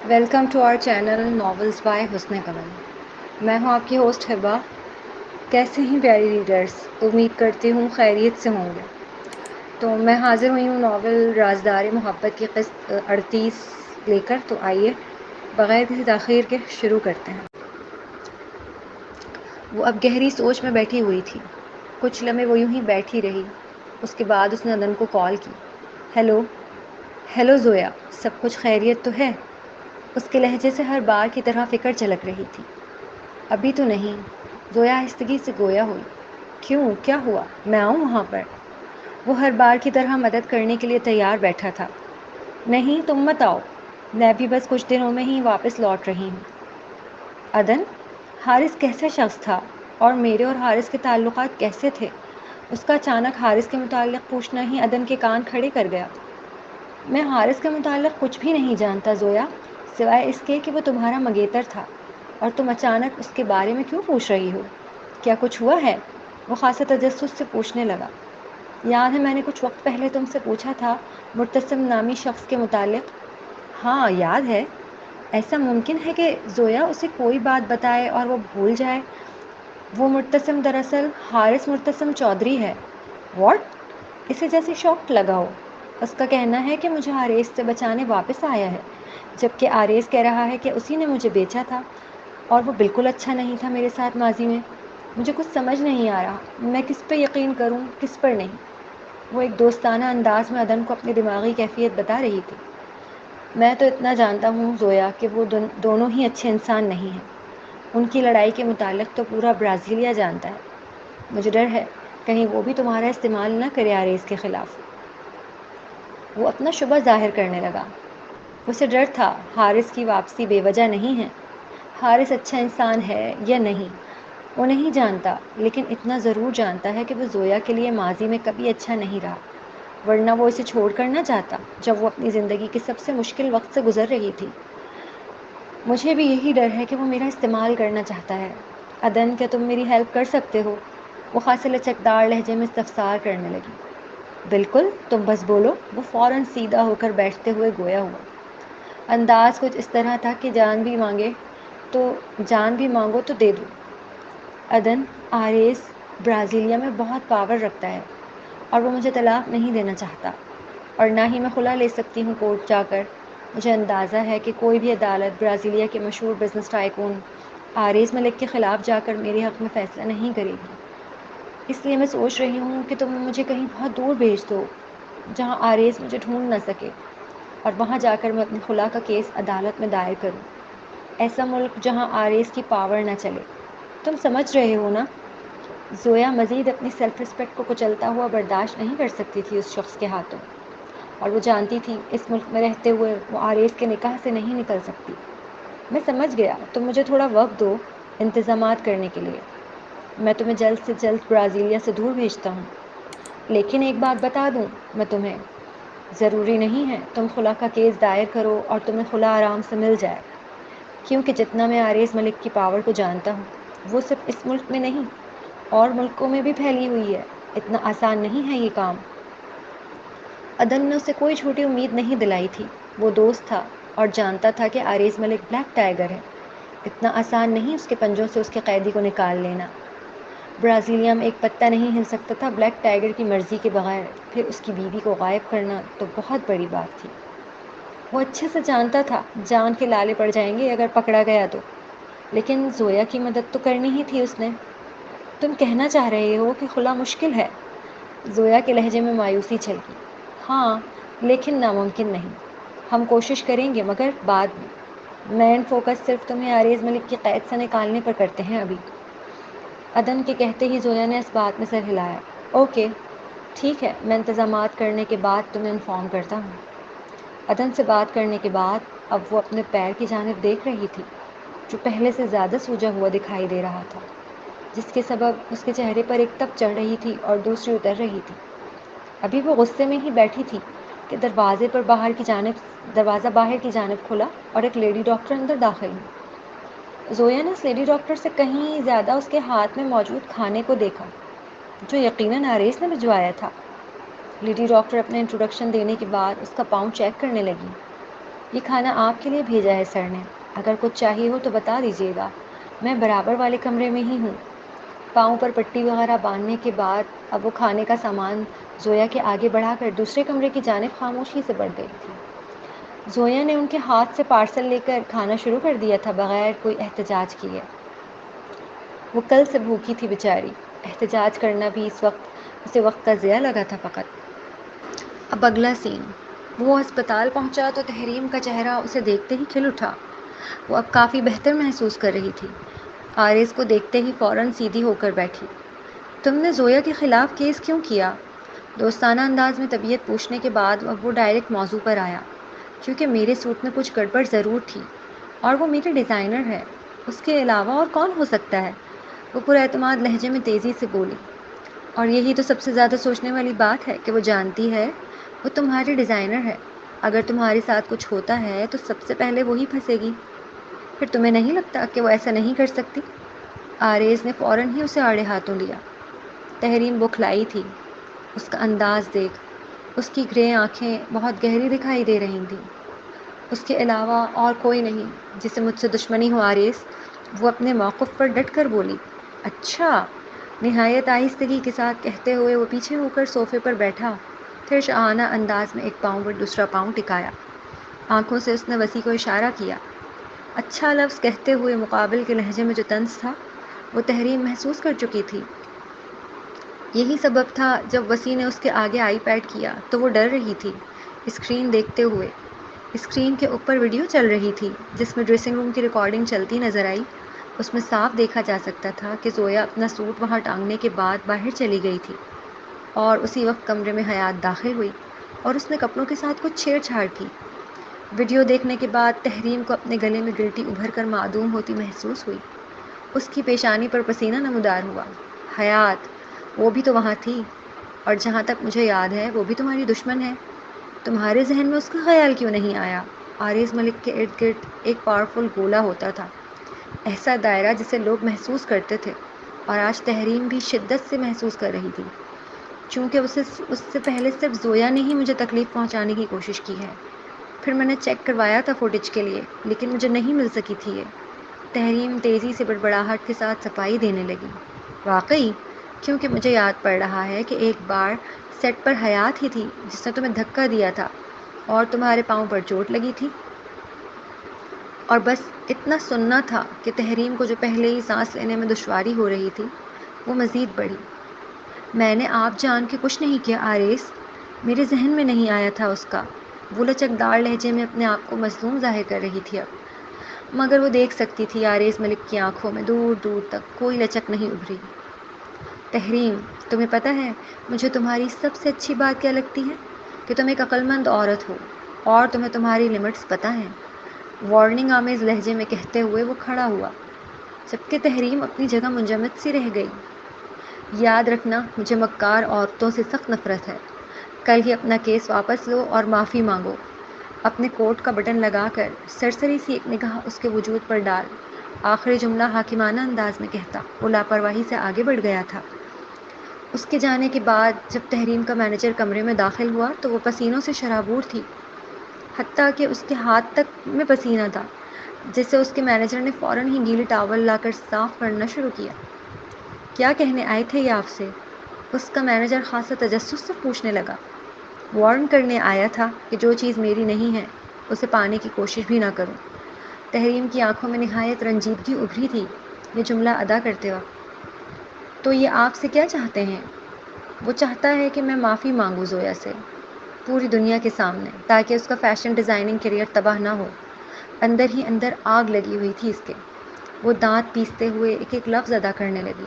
Welcome to our channel novels by Hasan Qalam. میں ہوں آپ کی ہوسٹ ہبا. کیسے ہیں پیاری ریڈرز؟ امید کرتی ہوں خیریت سے ہوں گے. تو میں حاضر ہوئی ہوں ناول رازدار محبت کی قسط 38 لے کر. تو آئیے بغیر کسی تاخیر کے شروع کرتے ہیں. وہ اب گہری سوچ میں بیٹھی ہوئی تھی. کچھ لمحے وہ یوں ہی بیٹھی رہی. اس کے بعد اس نے ادن کو کال کی. ہیلو ہیلو زویا، سب کچھ خیریت تو ہے؟ اس کے لہجے سے ہر بار کی طرح فکر جھلک رہی تھی. ابھی تو نہیں. زویا آہستگی سے گویا ہوئی. کیوں، کیا ہوا؟ میں آؤں وہاں پر؟ وہ ہر بار کی طرح مدد کرنے کے لیے تیار بیٹھا تھا. نہیں، تم مت آؤ. میں بھی بس کچھ دنوں میں ہی واپس لوٹ رہی ہوں. ادن، حارث کیسا شخص تھا؟ اور میرے اور حارث کے تعلقات کیسے تھے؟ اس کا اچانک حارث کے متعلق پوچھنا ہی ادن کے کان کھڑے کر گیا. میں حارث کے متعلق کچھ بھی نہیں جانتا زویا، سوائے اس کے کہ وہ تمہارا منگیتر تھا. اور تم اچانک اس کے بارے میں کیوں پوچھ رہی ہو؟ کیا کچھ ہوا ہے؟ وہ خاصا تجسس سے پوچھنے لگا. یاد ہے میں نے کچھ وقت پہلے تم سے پوچھا تھا مرتسم نامی شخص کے متعلق؟ ہاں یاد ہے. ایسا ممکن ہے کہ زویا اسے کوئی بات بتائے اور وہ بھول جائے؟ وہ مرتسم دراصل حارث مرتسم چودھری ہے. واٹ؟ اسے جیسے شاک لگا ہو. اس کا کہنا ہے کہ مجھے آریز سے بچانے واپس آیا ہے، جبکہ آریز کہہ رہا ہے کہ اسی نے مجھے بیچا تھا. اور وہ بالکل اچھا نہیں تھا میرے ساتھ ماضی میں. مجھے کچھ سمجھ نہیں آ رہا میں کس پہ یقین کروں کس پر نہیں. وہ ایک دوستانہ انداز میں ادن کو اپنی دماغی کیفیت بتا رہی تھی. میں تو اتنا جانتا ہوں زویا کہ وہ دونوں ہی اچھے انسان نہیں ہیں. ان کی لڑائی کے متعلق تو پورا برازیلیا جانتا ہے. مجھے ڈر ہے کہیں وہ بھی تمہارا استعمال نہ کرے آریز کے خلاف. وہ اپنا شبہ ظاہر کرنے لگا. اسے ڈر تھا حارث کی واپسی بے وجہ نہیں ہے. حارث اچھا انسان ہے یا نہیں وہ نہیں جانتا، لیکن اتنا ضرور جانتا ہے کہ وہ زویا کے لیے ماضی میں کبھی اچھا نہیں رہا، ورنہ وہ اسے چھوڑ کر نہ جاتا جب وہ اپنی زندگی کے سب سے مشکل وقت سے گزر رہی تھی. مجھے بھی یہی ڈر ہے کہ وہ میرا استعمال کرنا چاہتا ہے. ادن، کیا تم میری ہیلپ کر سکتے ہو؟ وہ خاصے لچکدار لہجے میں استفسار کرنے لگی. بالکل، تم بس بولو. وہ فوراً سیدھا ہو کر بیٹھتے ہوئے گویا ہوا. انداز کچھ اس طرح تھا کہ جان بھی مانگو تو دے دو. ادن، آریز برازیلیا میں بہت پاور رکھتا ہے اور وہ مجھے طلاق نہیں دینا چاہتا، اور نہ ہی میں خلا لے سکتی ہوں کورٹ جا کر. مجھے اندازہ ہے کہ کوئی بھی عدالت برازیلیا کے مشہور بزنس ٹائکون آریز ملک کے خلاف جا کر میرے حق میں فیصلہ نہیں کرے گی. اس لیے میں سوچ رہی ہوں کہ تم مجھے کہیں بہت دور بھیج دو جہاں آریز مجھے ڈھونڈ نہ سکے، اور وہاں جا کر میں اپنی خلا کا کیس عدالت میں دائر کروں. ایسا ملک جہاں آریز کی پاور نہ چلے. تم سمجھ رہے ہو نا؟ زویا مزید اپنی سیلف رسپیکٹ کو کچلتا ہوا برداشت نہیں کر سکتی تھی اس شخص کے ہاتھوں، اور وہ جانتی تھی اس ملک میں رہتے ہوئے وہ آریز کے نکاح سے نہیں نکل سکتی. میں سمجھ گیا، تم مجھے تھوڑا وقت دو انتظامات کرنے کے لیے. میں تمہیں جلد سے جلد برازیلیا سے دور بھیجتا ہوں. لیکن ایک بات بتا دوں میں تمہیں، ضروری نہیں ہے تم خلا کا کیس دائر کرو اور تمہیں خلا آرام سے مل جائے، کیونکہ جتنا میں آریز ملک کی پاور کو جانتا ہوں وہ صرف اس ملک میں نہیں اور ملکوں میں بھی پھیلی ہوئی ہے. اتنا آسان نہیں ہے یہ کام. ادن نے اسے کوئی چھوٹی امید نہیں دلائی تھی. وہ دوست تھا اور جانتا تھا کہ آریز ملک بلیک ٹائیگر ہے. اتنا آسان نہیں اس کے پنجوں سے اس کے قیدی کو نکال لینا. برازیلیا میں ایک پتا نہیں ہل سکتا تھا بلیک ٹائیگر کی مرضی کے بغیر. پھر اس کی بیوی کو غائب کرنا تو بہت بڑی بات تھی. وہ اچھے سے جانتا تھا جان کے لالے پڑ جائیں گے اگر پکڑا گیا تو، لیکن زویا کی مدد تو کرنی ہی تھی اس نے. تم کہنا چاہ رہے ہو کہ خلا مشکل ہے؟ زویا کے لہجے میں مایوسی چھلکی. ہاں، لیکن ناممکن نہیں. ہم کوشش کریں گے مگر بعد میں. مین فوکس صرف تمہیں آریز ملک کی قید سے نکالنے پر کرتے ہیں ابھی. ادن کے کہتے ہی زویا نے اس بات میں سر ہلایا. اوکے ٹھیک ہے، میں انتظامات کرنے کے بعد تمہیں انفارم کرتا ہوں. ادن سے بات کرنے کے بعد اب وہ اپنے پیر کی جانب دیکھ رہی تھی جو پہلے سے زیادہ سوجا ہوا دکھائی دے رہا تھا، جس کے سبب اس کے چہرے پر ایک تپ چڑھ رہی تھی اور دوسری اتر رہی تھی. ابھی وہ غصے میں ہی بیٹھی تھی کہ دروازہ باہر کی جانب کھلا اور ایک لیڈی ڈاکٹر اندر داخل ہوئی. زویا نے اس لیڈی ڈاکٹر سے کہیں زیادہ اس کے ہاتھ میں موجود کھانے کو دیکھا جو یقیناً آریز نے بھجوایا تھا. لیڈی ڈاکٹر اپنے انٹروڈکشن دینے کے بعد اس کا پاؤں چیک کرنے لگی. یہ کھانا آپ کے لیے بھیجا ہے سر نے، اگر کچھ چاہیے ہو تو بتا دیجیے گا، میں برابر والے کمرے میں ہی ہوں۔ پاؤں پر پٹی وغیرہ باندھنے کے بعد اب وہ کھانے کا سامان زویا کے آگے بڑھا کر دوسرے کمرے کی جانب خاموشی سے بڑھ گئی تھی۔ زویا نے ان کے ہاتھ سے پارسل لے کر کھانا شروع کر دیا تھا بغیر کوئی احتجاج کیے۔ وہ کل سے بھوکی تھی بیچاری، احتجاج کرنا بھی اسے وقت کا ضیاع لگا تھا فقط۔ اب اگلا سین، وہ ہسپتال پہنچا تو تحریم کا چہرہ اسے دیکھتے ہی کھل اٹھا۔ وہ اب کافی بہتر محسوس کر رہی تھی۔ آریز کو دیکھتے ہی فوراً سیدھی ہو کر بیٹھی۔ تم نے زویا کے خلاف کیس کیوں کیا؟ دوستانہ انداز میں طبیعت پوچھنے کے بعد اب وہ ڈائریکٹ موضوع پر آیا۔ کیونکہ میرے سوٹ میں کچھ گڑبڑ ضرور تھی، اور وہ میری ڈیزائنر ہے، اس کے علاوہ اور کون ہو سکتا ہے؟ وہ پر اعتماد لہجے میں تیزی سے بولی۔ اور یہی تو سب سے زیادہ سوچنے والی بات ہے کہ وہ جانتی ہے وہ تمہاری ڈیزائنر ہے۔ اگر تمہارے ساتھ کچھ ہوتا ہے تو سب سے پہلے وہی پھنسے گی۔ پھر تمہیں نہیں لگتا کہ وہ ایسا نہیں کر سکتی؟ آریز نے فوراً ہی اسے آڑے ہاتھوں لیا۔ تحریم بوکھلائی تھی۔ اس کا انداز دیکھ، اس کی گرے آنکھیں بہت گہری دکھائی دے رہی تھیں۔ اس کے علاوہ اور کوئی نہیں جسے مجھ سے دشمنی ہو آریز، وہ اپنے موقف پر ڈٹ کر بولی۔ اچھا، نہایت آہستگی کے ساتھ کہتے ہوئے وہ پیچھے ہو کر صوفے پر بیٹھا، پھر شاہانہ انداز میں ایک پاؤں پر دوسرا پاؤں ٹکایا۔ آنکھوں سے اس نے وسیع کو اشارہ کیا۔ اچھا لفظ کہتے ہوئے مقابل کے لہجے میں جو طنز تھا وہ تحریم محسوس کر چکی تھی۔ یہی سبب تھا جب وسیع نے اس کے آگے آئی پیڈ کیا تو وہ ڈر رہی تھی اسکرین دیکھتے ہوئے۔ اسکرین کے اوپر ویڈیو چل رہی تھی جس میں ڈریسنگ روم کی ریکارڈنگ چلتی نظر آئی۔ اس میں صاف دیکھا جا سکتا تھا کہ زویا اپنا سوٹ وہاں ٹانگنے کے بعد باہر چلی گئی تھی، اور اسی وقت کمرے میں حیات داخل ہوئی اور اس نے کپڑوں کے ساتھ کچھ چھیڑ چھاڑ کی۔ ویڈیو دیکھنے کے بعد تحریم کو اپنے گلے میں گلٹی ابھر کر معدوم ہوتی محسوس ہوئی۔ اس کی پیشانی پر پسینہ نمودار ہوا۔ حیات، وہ بھی تو وہاں تھی، اور جہاں تک مجھے یاد ہے وہ بھی تمہاری دشمن ہے۔ تمہارے ذہن میں اس کا خیال کیوں نہیں آیا؟ آریز ملک کے ارد گرد ایک پاورفل گولا ہوتا تھا، ایسا دائرہ جسے لوگ محسوس کرتے تھے، اور آج تحریم بھی شدت سے محسوس کر رہی تھی۔ چونکہ اس سے پہلے صرف زویا نے ہی مجھے تکلیف پہنچانے کی کوشش کی ہے۔ پھر میں نے چیک کروایا تھا فوٹیج کے لیے، لیکن مجھے نہیں مل سکی تھی یہ۔ تحریم تیزی سے بڑبڑاہٹ کے ساتھ صفائی دینے لگی۔ واقعی؟ کیونکہ مجھے یاد پڑ رہا ہے کہ ایک بار سیٹ پر حیات ہی تھی جس نے تمہیں دھکا دیا تھا اور تمہارے پاؤں پر چوٹ لگی تھی۔ اور بس اتنا سننا تھا کہ تحریم کو جو پہلے ہی سانس لینے میں دشواری ہو رہی تھی وہ مزید بڑھی۔ میں نے آپ جان کے کچھ نہیں کیا آریز، میرے ذہن میں نہیں آیا تھا اس کا۔ وہ لچکدار لہجے میں اپنے آپ کو مظلوم ظاہر کر رہی تھی اب، مگر وہ دیکھ سکتی تھی آریز ملک کی آنکھوں میں دور دور تک کوئی لچک نہیں ابھری۔ تحریم، تمہیں پتہ ہے مجھے تمہاری سب سے اچھی بات کیا لگتی ہے؟ کہ تم ایک عقلمند عورت ہو اور تمہیں تمہاری لمٹس پتہ ہیں، وارننگ آمیز لہجے میں کہتے ہوئے وہ کھڑا ہوا، جبکہ تحریم اپنی جگہ منجمد سی رہ گئی۔ یاد رکھنا، مجھے مکار عورتوں سے سخت نفرت ہے۔ کل ہی اپنا کیس واپس لو اور معافی مانگو۔ اپنے کوٹ کا بٹن لگا کر سرسری سی ایک نگاہ اس کے وجود پر ڈال۔ آخری جملہ حاکمانہ انداز میں کہتا وہ لاپرواہی سے آگے بڑھ گیا تھا۔ اس کے جانے کے بعد جب تحریم کا مینیجر کمرے میں داخل ہوا تو وہ پسینوں سے شرابور تھی، حتیٰ کہ اس کے ہاتھ تک میں پسینہ تھا، جس سے اس کے مینیجر نے فوراً ہی گیلی ٹاول لا کر صاف کرنا شروع کیا۔ کیا کہنے آئے تھے یہ آپ سے؟ اس کا مینیجر خاصا تجسس سے پوچھنے لگا۔ وارن کرنے آیا تھا کہ جو چیز میری نہیں ہے اسے پانے کی کوشش بھی نہ کروں۔ تحریم کی آنکھوں میں نہایت رنجیدگی ابھری تھی یہ جملہ ادا کرتے وقت۔ تو یہ آپ سے کیا چاہتے ہیں؟ وہ چاہتا ہے کہ میں معافی مانگوں زویا سے، پوری دنیا کے سامنے، تاکہ اس کا فیشن ڈیزائننگ کیریئر تباہ نہ ہو۔ اندر ہی اندر آگ لگی ہوئی تھی اس کے۔ وہ دانت پیستے ہوئے ایک ایک لفظ ادا کرنے لگی۔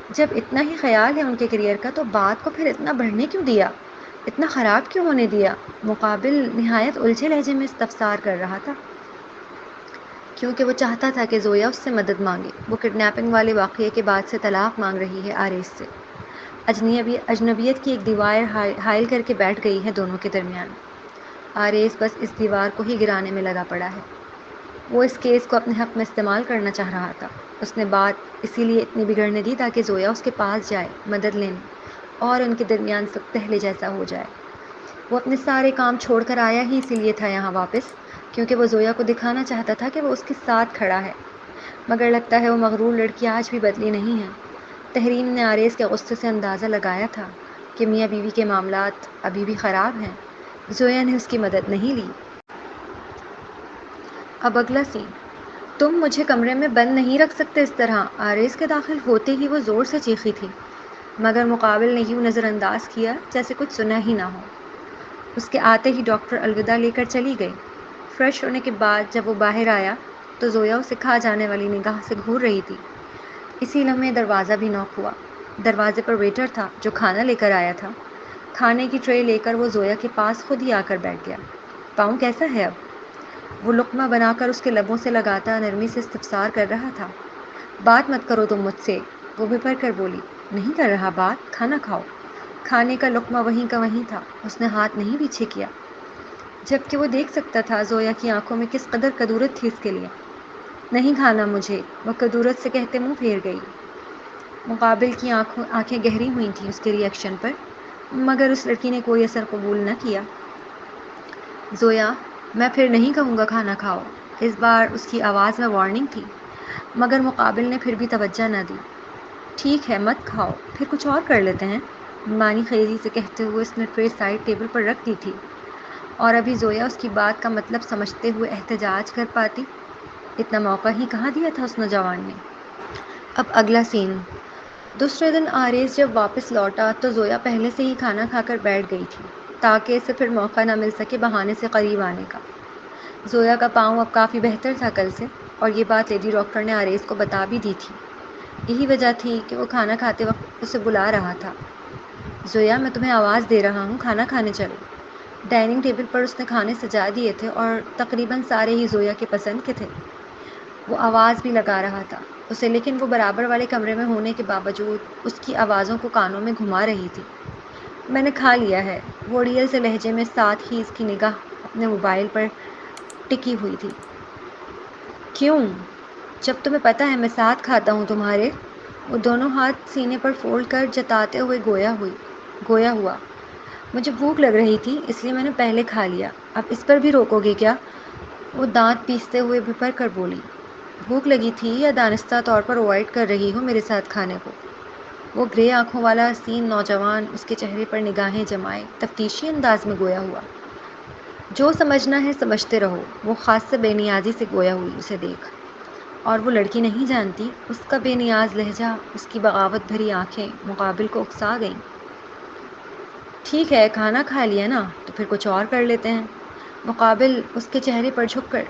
جب اتنا ہی خیال ہے ان کے کیریئر کا تو بات کو پھر اتنا بڑھنے کیوں دیا؟ اتنا خراب کیوں ہونے دیا؟ مقابل نہایت الجھے لہجے میں استفسار کر رہا تھا۔ کیونکہ وہ چاہتا تھا کہ زویا اس سے مدد مانگے۔ وہ کڈنیپنگ والے واقعے کے بعد سے طلاق مانگ رہی ہے آریز سے۔ اجنبیت کی ایک دیوار حائل کر کے بیٹھ گئی ہے دونوں کے درمیان۔ آریز بس اس دیوار کو ہی گرانے میں لگا پڑا ہے۔ وہ اس کیس کو اپنے حق میں استعمال کرنا چاہ رہا تھا۔ اس نے بات اسی لیے اتنی بگڑنے دی تاکہ زویا اس کے پاس جائے مدد لینے، اور ان کے درمیان سب پہلے جیسا ہو جائے۔ وہ اپنے سارے کام چھوڑ کر آیا ہی اسی لیے تھا یہاں واپس کیونکہ وہ زویا کو دکھانا چاہتا تھا کہ وہ اس کے ساتھ کھڑا ہے، مگر لگتا ہے وہ مغرور لڑکی آج بھی بدلی نہیں ہے۔ تحریم نے آریز کے غصے سے اندازہ لگایا تھا کہ میاں بیوی کے معاملات ابھی بھی خراب ہیں۔ زویا نے اس کی مدد نہیں لی۔ اب اگلا سین۔ تم مجھے کمرے میں بند نہیں رکھ سکتے اس طرح۔ آریز کے داخل ہوتے ہی وہ زور سے چیخی تھی، مگر مقابل نے یوں نظر انداز کیا جیسے کچھ سنا ہی نہ ہو۔ اس کے آتے ہی ڈاکٹر الوداع لے کر چلی گئی۔ فریش ہونے کے بعد جب وہ باہر آیا تو زویا اسے کھا جانے والی نگاہ سے گھور رہی تھی۔ اسی لمحے دروازہ بھی نوک ہوا۔ دروازے پر ویٹر تھا جو کھانا لے کر آیا تھا۔ کھانے کی ٹرے لے کر وہ زویا کے پاس خود ہی آ کر بیٹھ گیا۔ پاؤں کیسا ہے اب؟ وہ لقمہ بنا کر اس کے لبوں سے لگاتا نرمی سے استفسار کر رہا تھا۔ بات مت کرو تم مجھ سے، وہ بھر کر بولی۔ نہیں کر رہا بات، کھانا کھاؤ۔ کھانے کا لقمہ وہیں کا وہیں تھا، اس نے ہاتھ نہیں پیچھے کیا، جبکہ وہ دیکھ سکتا تھا زویا کی آنکھوں میں کس قدر کدورت تھی اس کے لیے۔ نہیں کھانا مجھے، وہ کدورت سے کہتے منہ پھیر گئی۔ مقابل کی آنکھیں گہری ہوئی تھیں اس کے ری ایکشن پر، مگر اس لڑکی نے کوئی اثر قبول نہ کیا۔ زویا، میں پھر نہیں کہوں گا کھانا کھاؤ۔ اس بار اس کی آواز میں وارننگ تھی، مگر مقابل نے پھر بھی توجہ نہ دی۔ ٹھیک ہے مت کھاؤ، پھر کچھ اور کر لیتے ہیں، مانی خیزی سے کہتے ہوئے اس نے ٹرے سائڈ ٹیبل پر رکھ دی تھی، اور ابھی زویا اس کی بات کا مطلب سمجھتے ہوئے احتجاج کر پاتی۔ اتنا موقع ہی کہاں دیا تھا اس نوجوان نے۔ اب اگلا سین۔ دوسرے دن آریز جب واپس لوٹا تو زویا پہلے سے ہی کھانا کھا کر بیٹھ گئی تھی تاکہ اسے پھر موقع نہ مل سکے بہانے سے قریب آنے کا۔ زویا کا پاؤں اب کافی بہتر تھا کل سے، اور یہ بات لیڈی ڈاکٹر نے آریز کو بتا بھی دی تھی۔ یہی وجہ تھی کہ وہ کھانا کھاتے وقت اسے بلا رہا تھا۔ زویا، میں تمہیں آواز دے رہا ہوں، کھانا کھانے چلو۔ ڈائننگ ٹیبل پر اس نے کھانے سجا دیے تھے اور تقریباً سارے ہی زویا کے پسند کے تھے۔ وہ آواز بھی لگا رہا تھا اسے، لیکن وہ برابر والے کمرے میں ہونے کے باوجود اس کی آوازوں کو کانوں میں گھما رہی تھی۔ میں نے کھا لیا ہے، وہ اڑیل سے لہجے میں، ساتھ ہی اس کی نگاہ اپنے موبائل پر ٹکی ہوئی تھی۔ کیوں؟ جب تمہیں پتہ ہے میں ساتھ کھاتا ہوں تمہارے؟ وہ دونوں ہاتھ سینے پر فولڈ کر جتاتے ہوئے گویا ہوا۔ مجھے بھوک لگ رہی تھی اس لیے میں نے پہلے کھا لیا، اب اس پر بھی روکو گے کیا؟ وہ دانت پیستے ہوئے بھر کر بولی۔ بھوک لگی تھی یا دانستہ طور پر اوائڈ کر رہی ہو میرے ساتھ کھانے کو؟ وہ گرے آنکھوں والا حسین نوجوان اس کے چہرے پر نگاہیں جمائے تفتیشی انداز میں گویا ہوا۔ جو سمجھنا ہے سمجھتے رہو، وہ خاص سے بے نیازی سے گویا ہوئی اسے دیکھ، اور وہ لڑکی نہیں جانتی اس کا بے نیاز لہجہ، اس کی بغاوت بھری آنکھیں مقابل کو اکسا گئیں۔ ٹھیک ہے کھانا کھا لیا نا تو پھر کچھ اور کر لیتے ہیں۔ مقابل اس کے چہرے پر جھک کر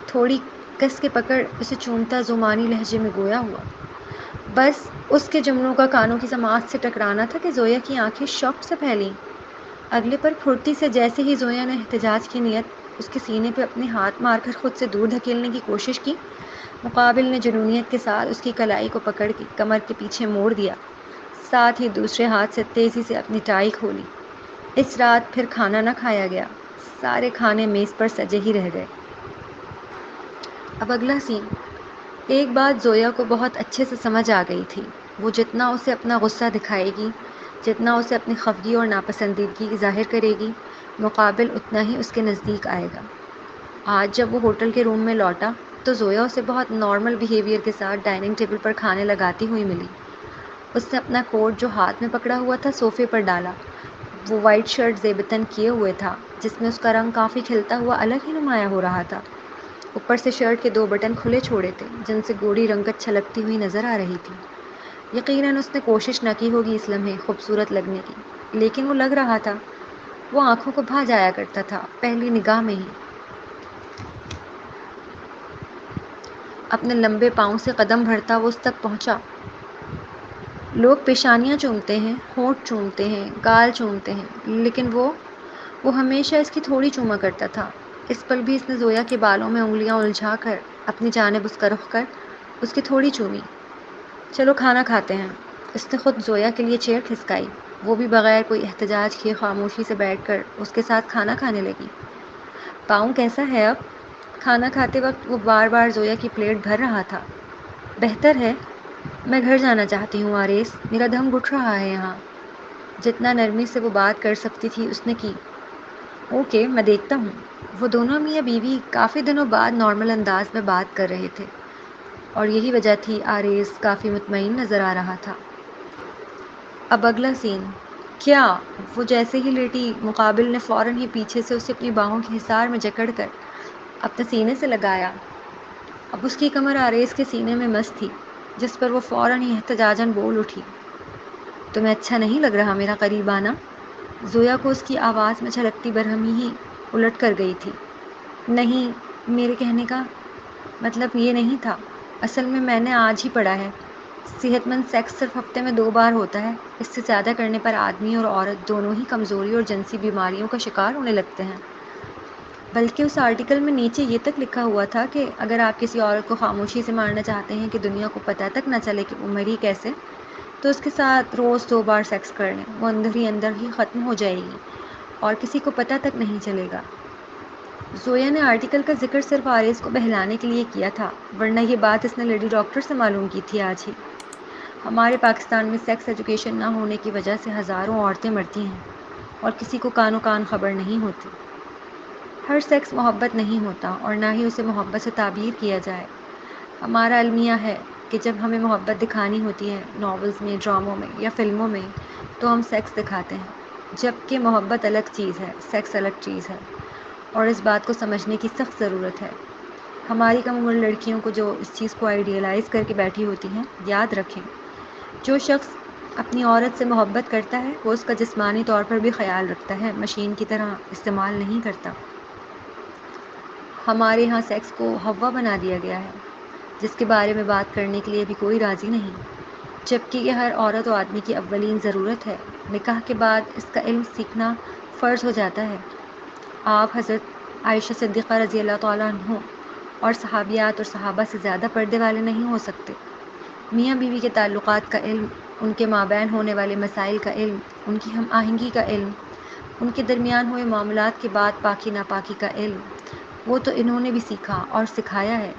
تھوڑی کس کے پکڑ اسے چومتا زمانی لہجے میں گویا ہوا۔ بس اس کے جملوں کا کانوں کی سماعت سے ٹکرانا تھا کہ زویا کی آنکھیں شوق سے پھیلیں۔ اگلے پر پھرتی سے جیسے ہی زویا نے احتجاج کی نیت اس کے سینے پہ اپنے ہاتھ مار کر خود سے دور دھکیلنے کی کوشش کی، مقابل نے جنونیت کے ساتھ اس کی کلائی کو پکڑ کے کمر کے پیچھے موڑ دیا، ساتھ ہی دوسرے ہاتھ سے تیزی سے اپنی ٹائی کھولی۔ اس رات پھر کھانا نہ کھایا گیا، سارے کھانے میز پر سجے ہی رہ گئے۔ اب اگلا سین۔ ایک بات زویا کو بہت اچھے سے سمجھ آ گئی تھی، وہ جتنا اسے اپنا غصہ دکھائے گی، جتنا اسے اپنی خفگی اور ناپسندیدگی ظاہر کرے گی، مقابل اتنا ہی اس کے نزدیک آئے گا۔ آج جب وہ ہوٹل کے روم میں لوٹا تو زویا اسے بہت نارمل بیہیویئر کے ساتھ ڈائننگ ٹیبل پر کھانے لگاتی ہوئی ملی۔ اس نے اپنا کوٹ جو ہاتھ میں پکڑا ہوا تھا صوفے پر ڈالا۔ وہ وائٹ شرٹ زیب تن کیے ہوئے تھا جس میں اس کا رنگ کافی کھلتا ہوا الگ ہی نمایاں ہو رہا تھا۔ اوپر سے شرٹ کے 2 بٹن کھلے چھوڑے تھے جن سے گوڑی رنگت چھلکتی ہوئی نظر آ رہی تھی۔ یقیناً اس نے کوشش نہ کی ہوگی اس لمحے خوبصورت لگنے کی، لیکن وہ لگ رہا تھا۔ وہ آنکھوں کو بھا جایا کرتا تھا پہلی نگاہ میں ہی۔ اپنے لمبے پاؤں سے قدم بھرتا وہ اس تک پہنچا۔ لوگ پیشانیاں چومتے ہیں، ہونٹ چومتے ہیں، گال چومتے ہیں، لیکن وہ ہمیشہ اس کی تھوڑی چوما کرتا تھا۔ اس پل بھی اس نے زویا کے بالوں میں انگلیاں الجھا کر اپنی جانب اس کا رخ کر اس کی تھوڑی چومی۔ چلو کھانا کھاتے ہیں۔ اس نے خود زویا کے لیے چیئر کھسکائی، وہ بھی بغیر کوئی احتجاج کیے خاموشی سے بیٹھ کر اس کے ساتھ کھانا کھانے لگی۔ پاؤں کیسا ہے اب؟ کھانا کھاتے وقت وہ بار بار زویا کی پلیٹ بھر رہا تھا۔ بہتر ہے، میں گھر جانا چاہتی ہوں آریز، میرا دم گھٹ رہا ہے یہاں۔ جتنا نرمی سے وہ بات کر سکتی تھی اس نے کی۔ اوکے، میں دیکھتا ہوں۔ وہ دونوں میاں بیوی کافی دنوں بعد نارمل انداز میں بات کر رہے تھے، اور یہی وجہ تھی آریز کافی مطمئن نظر آ رہا تھا۔ اب اگلا سین۔ کیا؟ وہ جیسے ہی لیٹی، مقابل نے فوراً ہی پیچھے سے اسے اپنی باہوں کے حصار میں جکڑ کر اپنے سینے سے لگایا۔ اب اس کی کمر آریز کے سینے میں مس تھی، جس پر وہ فوراً ہی احتجاجاً بول اٹھی۔ تمہیں اچھا نہیں لگ رہا میرا قریب آنا؟ زویا کو اس کی آواز میں چھلکتی برہمی ہی الٹ کر گئی تھی۔ نہیں، میرے کہنے کا مطلب یہ نہیں تھا۔ اصل میں نے آج ہی پڑھا ہے، صحت مند سیکس صرف ہفتے میں 2 بار ہوتا ہے۔ اس سے زیادہ کرنے پر آدمی اور عورت دونوں ہی کمزوری اور جنسی بیماریوں کا شکار ہونے لگتے ہیں۔ بلکہ اس آرٹیکل میں نیچے یہ تک لکھا ہوا تھا کہ اگر آپ کسی عورت کو خاموشی سے مارنا چاہتے ہیں کہ دنیا کو پتہ تک نہ چلے کہ وہ مری کیسے، تو اس کے ساتھ روز 2 بار سیکس کر لیں۔ وہ اندر ہی ختم ہو جائے گی اور کسی کو پتہ تک نہیں چلے گا۔ زویا نے آرٹیکل کا ذکر صرف آریز کو بہلانے کے لیے کیا تھا، ورنہ یہ بات اس نے لیڈی ڈاکٹر سے معلوم کی تھی آج ہی۔ ہمارے پاکستان میں سیکس ایجوکیشن نہ ہونے کی وجہ سے ہزاروں عورتیں مرتی ہیں اور کسی کو کانوں کان خبر نہیں ہوتی۔ ہر سیکس محبت نہیں ہوتا، اور نہ ہی اسے محبت سے تعبیر کیا جائے۔ ہمارا المیہ ہے کہ جب ہمیں محبت دکھانی ہوتی ہے ناولز میں، ڈراموں میں یا فلموں میں، تو ہم سیکس دکھاتے ہیں، جبکہ محبت الگ چیز ہے، سیکس الگ چیز ہے، اور اس بات کو سمجھنے کی سخت ضرورت ہے۔ ہماری کم عمر لڑکیوں کو جو اس چیز کو آئیڈیلائز کر کے بیٹھی ہوتی ہیں، یاد رکھیں، جو شخص اپنی عورت سے محبت کرتا ہے وہ اس کا جسمانی طور پر بھی خیال رکھتا ہے، مشین کی طرح استعمال نہیں کرتا۔ ہمارے ہاں سیکس کو ہوا بنا دیا گیا ہے، جس کے بارے میں بات کرنے کے لیے بھی کوئی راضی نہیں، جبکہ یہ ہر عورت و آدمی کی اولین ضرورت ہے۔ نکاح کے بعد اس کا علم سیکھنا فرض ہو جاتا ہے۔ آپ حضرت عائشہ صدیقہ رضی اللہ تعالیٰ عنہ اور صحابیات اور صحابہ سے زیادہ پردے والے نہیں ہو سکتے۔ میاں بیوی کے تعلقات کا علم، ان کے مابین ہونے والے مسائل کا علم، ان کی ہم آہنگی کا علم، ان کے درمیان ہوئے معاملات کے بعد پاکی ناپاکی کا علم، وہ تو انہوں نے بھی سیکھا اور سکھایا ہے۔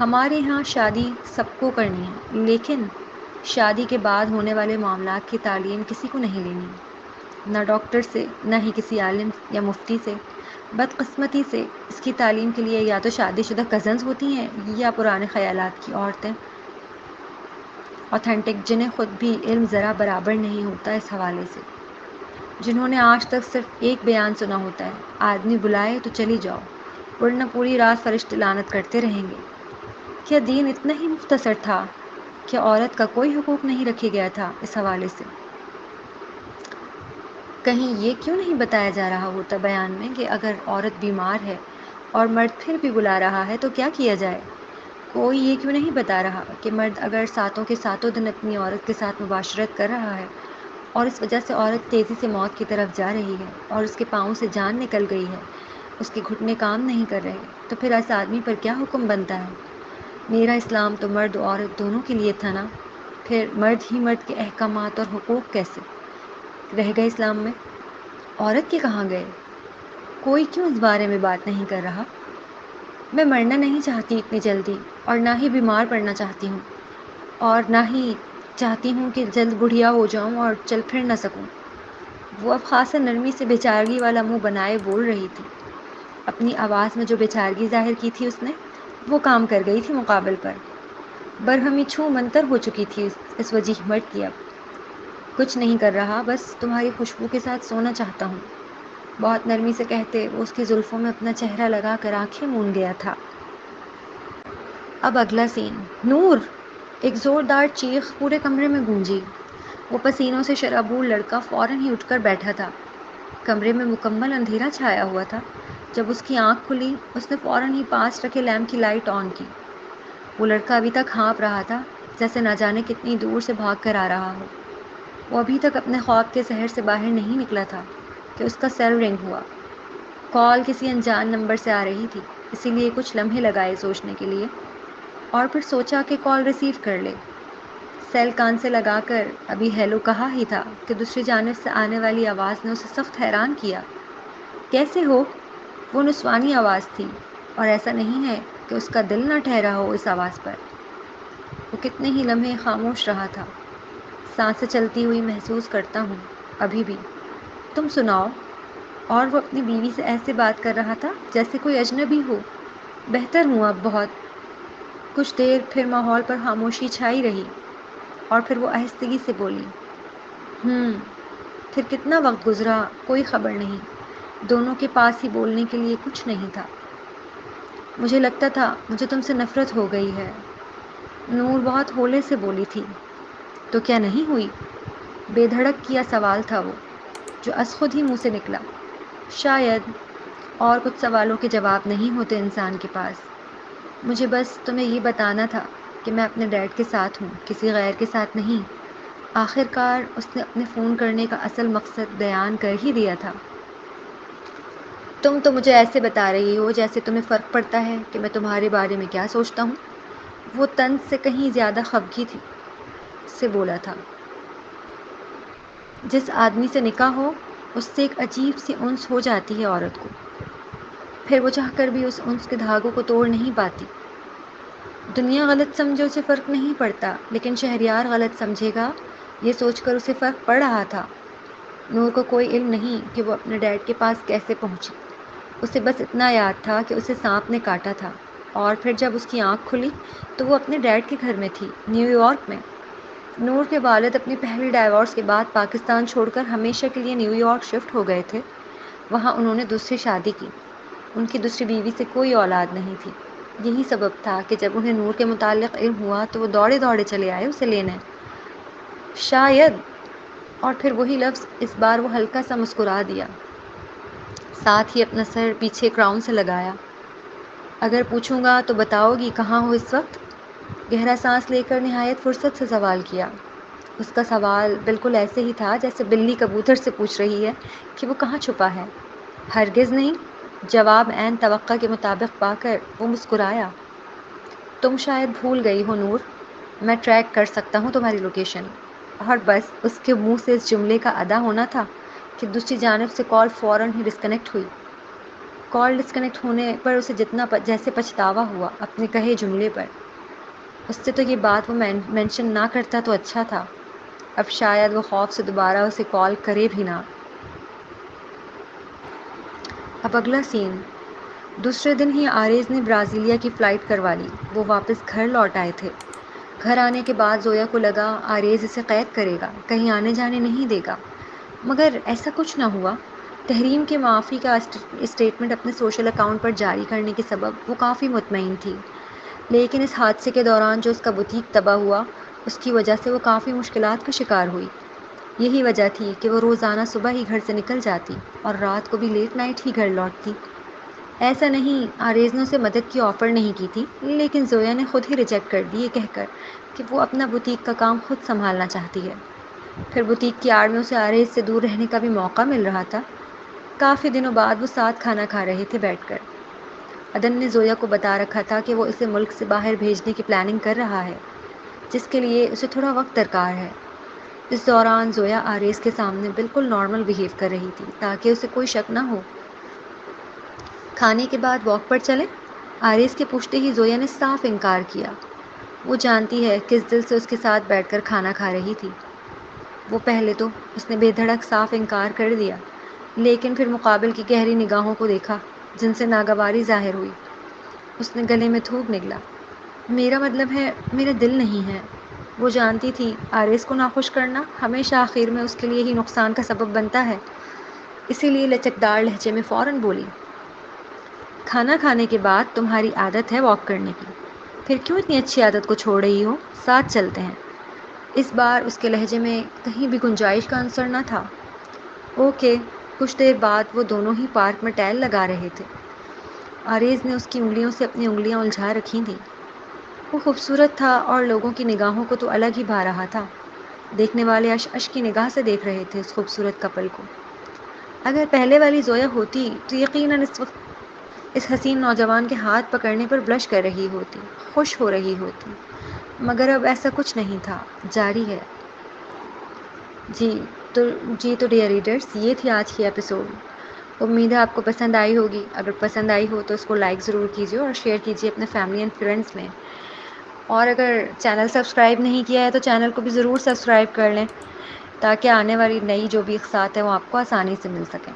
ہمارے ہاں شادی سب کو کرنی ہے، لیکن شادی کے بعد ہونے والے معاملات کی تعلیم کسی کو نہیں لینی، نہ ڈاکٹر سے، نہ ہی کسی عالم یا مفتی سے۔ بدقسمتی سے اس کی تعلیم کے لیے یا تو شادی شدہ کزنز ہوتی ہیں یا پرانے خیالات کی عورتیں اوتھینٹک، جنہیں خود بھی علم ذرا برابر نہیں ہوتا اس حوالے سے، جنہوں نے آج تک صرف ایک بیان سنا ہوتا ہے: آدمی بلائے تو چلی جاؤ، ورنہ پوری رات فرشتے لعنت کرتے رہیں گے۔ کیا دین اتنا ہی مختصر تھا؟ کیا عورت کا کوئی حقوق نہیں رکھے گیا تھا اس حوالے سے؟ کہیں یہ کیوں نہیں بتایا جا رہا ہوتا بیان میں کہ اگر عورت بیمار ہے اور مرد پھر بھی بلا رہا ہے تو کیا کیا جائے؟ کوئی یہ کیوں نہیں بتا رہا کہ مرد اگر ساتوں کے ساتوں دن اپنی عورت کے ساتھ مباشرت کر رہا ہے اور اس وجہ سے عورت تیزی سے موت کی طرف جا رہی ہے اور اس کے پاؤں سے جان نکل گئی ہے، اس کے گھٹنے کام نہیں کر رہے، تو پھر اس آدمی پر کیا حکم بنتا ہے؟ میرا اسلام تو مرد و عورت دونوں کے لیے تھا نا، پھر مرد ہی مرد کے احکامات اور حقوق کیسے رہ گئے اسلام میں؟ عورت کے کہاں گئے؟ کوئی کیوں اس بارے میں بات نہیں کر رہا؟ میں مرنا نہیں چاہتی اتنی جلدی، اور نہ ہی بیمار پڑنا چاہتی ہوں، اور نہ ہی چاہتی ہوں کہ جلد بڑھیا ہو جاؤں اور چل پھر نہ سکوں۔ وہ اب خاصا نرمی سے بیچارگی والا منہ بنائے بول رہی تھی۔ اپنی آواز میں جو بیچارگی ظاہر کی تھی اس نے، وہ کام کر گئی تھی مقابل پر۔ برہمی چھو منتر ہو چکی تھی اس وجیح مرد کی۔ اب کچھ نہیں کر رہا، بس تمہاری خوشبو کے ساتھ سونا چاہتا ہوں، بہت نرمی سے کہتے وہ اس کی زلفوں میں اپنا چہرہ لگا کر آنکھیں مون گیا تھا۔ اب اگلا سین۔ نور! ایک زوردار چیخ پورے کمرے میں گونجی۔ وہ پسینوں سے شرابور لڑکا فوراً ہی اٹھ کر بیٹھا تھا۔ کمرے میں مکمل اندھیرا چھایا ہوا تھا۔ جب اس کی آنکھ کھلی، اس نے فوراً ہی پاس رکھے لیمپ کی لائٹ آن کی۔ وہ لڑکا ابھی تک ہانپ رہا تھا، جیسے نہ جانے کتنی دور سے بھاگ کر آ رہا ہو۔ وہ ابھی تک اپنے خواب کے شہر سے باہر نہیں نکلا تھا کہ اس کا سیل رنگ ہوا۔ کال کسی انجان نمبر سے آ رہی تھی، اسی لیے کچھ لمحے لگائے سوچنے کے لیے، اور پھر سوچا کہ کال ریسیو کر لے۔ سیل کان سے لگا کر ابھی ہیلو کہا ہی تھا کہ دوسری جانب سے آنے والی آواز نے اسے سخت حیران کیا۔ کیسے ہو؟ وہ نسوانی آواز تھی، اور ایسا نہیں ہے کہ اس کا دل نہ ٹھہرا ہو اس آواز پر۔ وہ کتنے ہی لمحے خاموش رہا تھا۔ سانسیں چلتی ہوئی محسوس کرتا ہوں ابھی بھی۔ تم سناؤ۔ اور وہ اپنی بیوی سے ایسے بات کر رہا تھا جیسے کوئی اجنبی ہو۔ بہتر ہوں اب بہت۔ کچھ دیر پھر ماحول پر خاموشی چھائی رہی اور پھر وہ آہستگی سے بولی، پھر کتنا وقت گزرا کوئی خبر نہیں۔ دونوں کے پاس ہی بولنے کے لیے کچھ نہیں تھا۔ مجھے لگتا تھا مجھے تم سے نفرت ہو گئی ہے۔ نور بہت ہولے سے بولی تھی۔ تو کیا نہیں ہوئی؟ بے دھڑک کیا سوال تھا وہ، جو از خود ہی منہ سے نکلا۔ شاید۔ اور کچھ سوالوں کے جواب نہیں ہوتے انسان کے پاس۔ مجھے بس تمہیں یہ بتانا تھا کہ میں اپنے ڈیڈ کے ساتھ ہوں، کسی غیر کے ساتھ نہیں۔ آخر کار اس نے اپنے فون کرنے کا اصل مقصد بیان کر ہی دیا تھا۔ تم تو مجھے ایسے بتا رہی ہو جیسے تمہیں فرق پڑتا ہے کہ میں تمہارے بارے میں کیا سوچتا ہوں۔ وہ طنز سے کہیں زیادہ خفگی تھی سے بولا تھا۔ جس آدمی سے نکاح ہو اس سے ایک عجیب سی انس ہو جاتی ہے عورت کو، پھر وہ چاہ کر بھی اس انس کے دھاگوں کو توڑ نہیں پاتی۔ دنیا غلط سمجھے اسے فرق نہیں پڑتا، لیکن شہریار غلط سمجھے گا یہ سوچ کر اسے فرق پڑ رہا تھا۔ نور کو کوئی علم نہیں کہ وہ اپنے ڈیڈ کے پاس کیسے پہنچی۔ اسے بس اتنا یاد تھا کہ اسے سانپ نے کاٹا تھا، اور پھر جب اس کی آنکھ کھلی تو وہ اپنے ڈیڈ کے گھر میں تھی، نیو یارک میں۔ نور کے والد اپنی پہلی ڈائیورس کے بعد پاکستان چھوڑ کر ہمیشہ کے لیے نیو یارک شفٹ ہو گئے تھے۔ وہاں انہوں نے دوسری شادی کی۔ ان کی دوسری بیوی سے کوئی اولاد نہیں تھی۔ یہی سبب تھا کہ جب انہیں نور کے متعلق علم ہوا تو وہ دوڑے دوڑے چلے آئے اسے لینے۔ شاید۔ اور پھر وہی لفظ، اس بار وہ ہلکا سا مسکرا دیا، ساتھ ہی اپنا سر پیچھے کراؤن سے لگایا۔ اگر پوچھوں گا تو بتاؤ گی کہاں ہو اس وقت؟ گہرا سانس لے کر نہایت فرصت سے سوال کیا۔ اس کا سوال بالکل ایسے ہی تھا جیسے بلی کبوتر سے پوچھ رہی ہے کہ وہ کہاں چھپا ہے۔ ہرگز نہیں۔ جواب عین توقع کے مطابق پا کر وہ مسکرایا۔ تم شاید بھول گئی ہو نور، میں ٹریک کر سکتا ہوں تمہاری لوکیشن۔ اور بس اس کے منہ سے اس جملے کا ادا ہونا تھا کہ دوسری جانب سے کال فوراً ہی ڈسکنیکٹ ہوئی۔ کال ڈسکنیکٹ ہونے پر اسے جتنا جیسے پچھتاوا ہوا اپنے کہے جملے پر۔ اس سے تو یہ بات وہ مینشن نہ کرتا تو اچھا تھا۔ اب شاید وہ خوف سے دوبارہ اسے کال کرے بھی نہ۔ اب اگلا سین۔ دوسرے دن ہی آریز نے برازیلیا کی فلائٹ کروا لی۔ وہ واپس گھر لوٹ آئے تھے۔ گھر آنے کے بعد زویا کو لگا آریز اسے قید کرے گا، کہیں آنے جانے نہیں دے گا، مگر ایسا کچھ نہ ہوا۔ تحریم کے معافی کا اسٹیٹمنٹ اپنے سوشل اکاؤنٹ پر جاری کرنے کے سبب وہ کافی مطمئن تھی، لیکن اس حادثے کے دوران جو اس کا بوتیک تباہ ہوا اس کی وجہ سے وہ کافی مشکلات کا شکار ہوئی۔ یہی وجہ تھی کہ وہ روزانہ صبح ہی گھر سے نکل جاتی اور رات کو بھی لیٹ نائٹ ہی گھر لوٹتی۔ ایسا نہیں آریز نے اسے مدد کی آفر نہیں کی تھی، لیکن زویا نے خود ہی ریجیکٹ کر دی یہ کہہ کر کہ وہ اپنا بوتیک کا کام خود سنبھالنا چاہتی ہے۔ پھر بوتیک کی آڑ میں اسے آریز سے دور رہنے کا بھی موقع مل رہا تھا۔ کافی دنوں بعد وہ ساتھ کھانا کھا رہے تھے بیٹھ کر۔ عدن نے زویا کو بتا رکھا تھا کہ وہ اسے ملک سے باہر بھیجنے کی پلاننگ کر رہا ہے، جس کے لیے اسے تھوڑا وقت درکار ہے۔ اس دوران زویا آریز کے سامنے بالکل نارمل بیہیو کر رہی تھی تاکہ اسے کوئی شک نہ ہو۔ کھانے کے بعد واک پر چلیں؟ آریز کے پوچھتے ہی زویا نے صاف انکار کیا۔ وہ جانتی ہے کس دل سے اس کے ساتھ بیٹھ کر کھانا کھا رہی تھی۔ وہ پہلے تو اس نے بے دھڑک صاف انکار کر دیا، لیکن پھر مقابل کی گہری نگاہوں کو دیکھا جن سے ناگواری ظاہر ہوئی۔ اس نے گلے میں تھوک نگلا۔ میرا مطلب ہے میرا دل نہیں ہے۔ وہ جانتی تھی آریز کو ناخوش کرنا ہمیشہ آخر میں اس کے لیے ہی نقصان کا سبب بنتا ہے، اسی لیے لچکدار لہجے میں فوراً بولی، کھانا کھانے کے بعد تمہاری عادت ہے واک کرنے کی، پھر کیوں اتنی اچھی عادت کو چھوڑ رہی ہو؟ ساتھ چلتے ہیں۔ اس بار اس کے لہجے میں کہیں بھی گنجائش کا عنصر نہ تھا۔ اوکے۔ کچھ دیر بعد وہ دونوں ہی پارک میں ٹہل لگا رہے تھے۔ آریز نے اس کی انگلیوں سے اپنی انگلیاں الجھا رکھی تھیں۔ وہ خوبصورت تھا اور لوگوں کی نگاہوں کو تو الگ ہی بھا رہا تھا۔ دیکھنے والے اشک کی نگاہ سے دیکھ رہے تھے اس خوبصورت کپل کو۔ اگر پہلے والی زویا ہوتی تو یقیناً اس وقت اس حسین نوجوان کے ہاتھ پکڑنے پر بلش کر رہی ہوتی، خوش ہو رہی ہوتی، مگر اب ایسا کچھ نہیں تھا۔ جاری ہے۔ جی تو ڈیئر ریڈرز، یہ تھی آج کی ایپیسوڈ۔ امید ہے آپ کو پسند آئی ہوگی۔ اگر پسند آئی ہو تو اس کو لائک ضرور کیجیے اور شیئر کیجیے اپنے فیملی اینڈ فرینڈس میں۔ اور اگر چینل سبسکرائب نہیں کیا ہے تو چینل کو بھی ضرور سبسکرائب کر لیں تاکہ آنے والی نئی جو بھی اقساط ہیں وہ آپ کو آسانی سے مل سکیں۔